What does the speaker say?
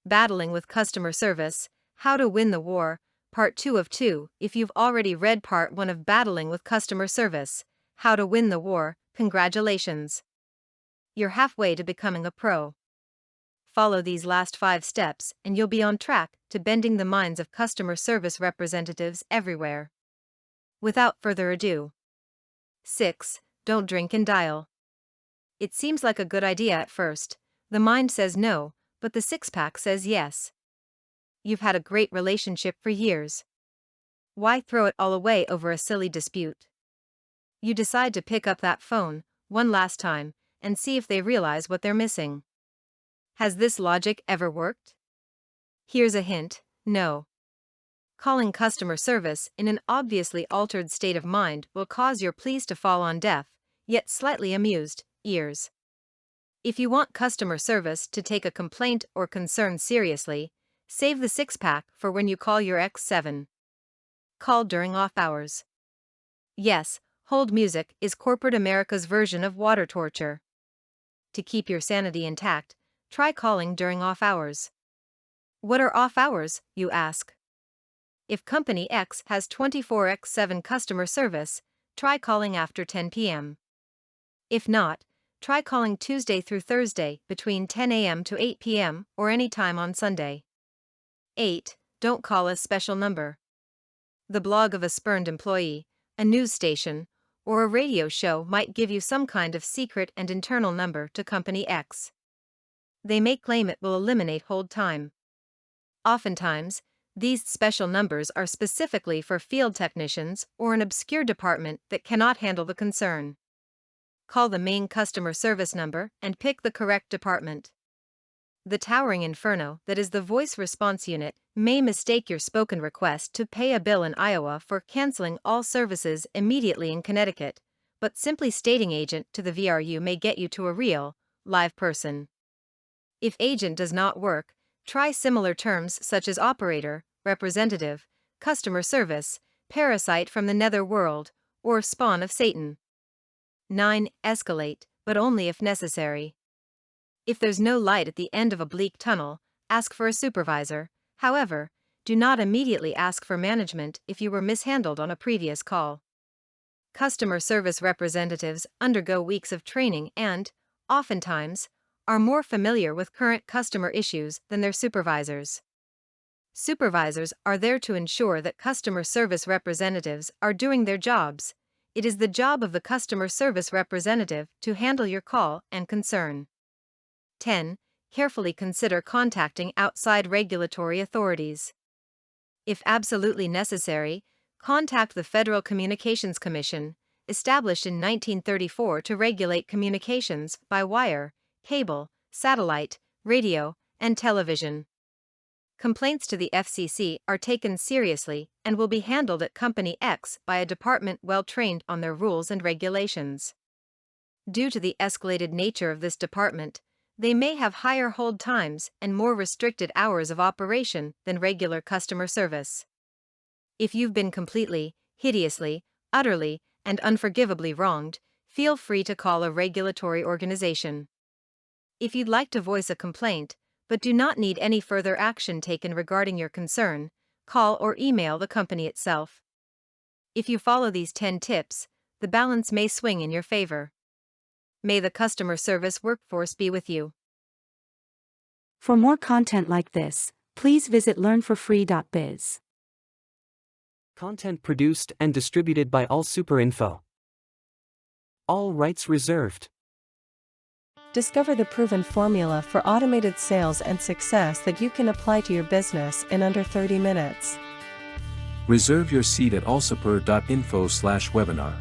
Battling with Customer Service, How to Win the War, Part 2 of 2. If you've already read Part 1 of Battling with Customer Service, How to Win the War, congratulations. You're halfway to becoming a pro. Follow these last 5 steps and you'll be on track to bending the minds of customer service representatives everywhere. Without further ado. 6. Don't drink and dial. It seems like a good idea at first. The mind says no, but the six-pack says yes. You've had a great relationship for years. Why throw it all away over a silly dispute? You decide to pick up that phone one last time and see if they realize what they're missing. Has this logic ever worked? Here's a hint: no. Calling customer service in an obviously altered state of mind will cause your pleas to fall on deaf, yet slightly amused, ears. If you want customer service to take a complaint or concern seriously, save the six-pack for when you call your X7. Call during off hours. Yes, hold music is corporate America's version of water torture. To keep your sanity intact, try calling during off hours. What are off hours, you ask? If Company X has 24/7 customer service, try calling after 10 p.m. If not, try calling Tuesday through Thursday between 10 a.m. to 8 p.m. or any time on Sunday. 8. Don't call a special number. The blog of a spurned employee, a news station, or a radio show might give you some kind of secret and internal number to Company X. They may claim it will eliminate hold time. Oftentimes, these special numbers are specifically for field technicians or an obscure department that cannot handle the concern. Call the main customer service number and pick the correct department. The towering inferno that is the voice response unit may mistake your spoken request to pay a bill in Iowa for canceling all services immediately in Connecticut, but simply stating agent to the VRU may get you to a real, live person. If agent does not work, try similar terms such as operator, representative, customer service, parasite from the nether world, or spawn of Satan. 9. Escalate, but only if necessary. If there's no light at the end of a bleak tunnel, ask for a supervisor. However, do not immediately ask for management if you were mishandled on a previous call. Customer service representatives undergo weeks of training and, oftentimes, are more familiar with current customer issues than their supervisors. Supervisors are there to ensure that customer service representatives are doing their jobs. It is the job of the customer service representative to handle your call and concern. 10. Carefully consider contacting outside regulatory authorities. If absolutely necessary, contact the Federal Communications Commission, established in 1934 to regulate communications by wire, cable, satellite, radio, and television. Complaints to the FCC are taken seriously and will be handled at Company X by a department well trained on their rules and regulations. Due to the escalated nature of this department, they may have higher hold times and more restricted hours of operation than regular customer service. If you've been completely, hideously, utterly, and unforgivably wronged, feel free to call a regulatory organization. If you'd like to voice a complaint, but do not need any further action taken regarding your concern, call or email the company itself. If you follow these 10 tips, the balance may swing in your favor. May the customer service workforce be with you. For more content like this, please visit learnforfree.biz. Content produced and distributed by AllSuperInfo. All rights reserved. Discover the proven formula for automated sales and success that you can apply to your business in under 30 minutes. Reserve your seat at allsuper.info/webinar.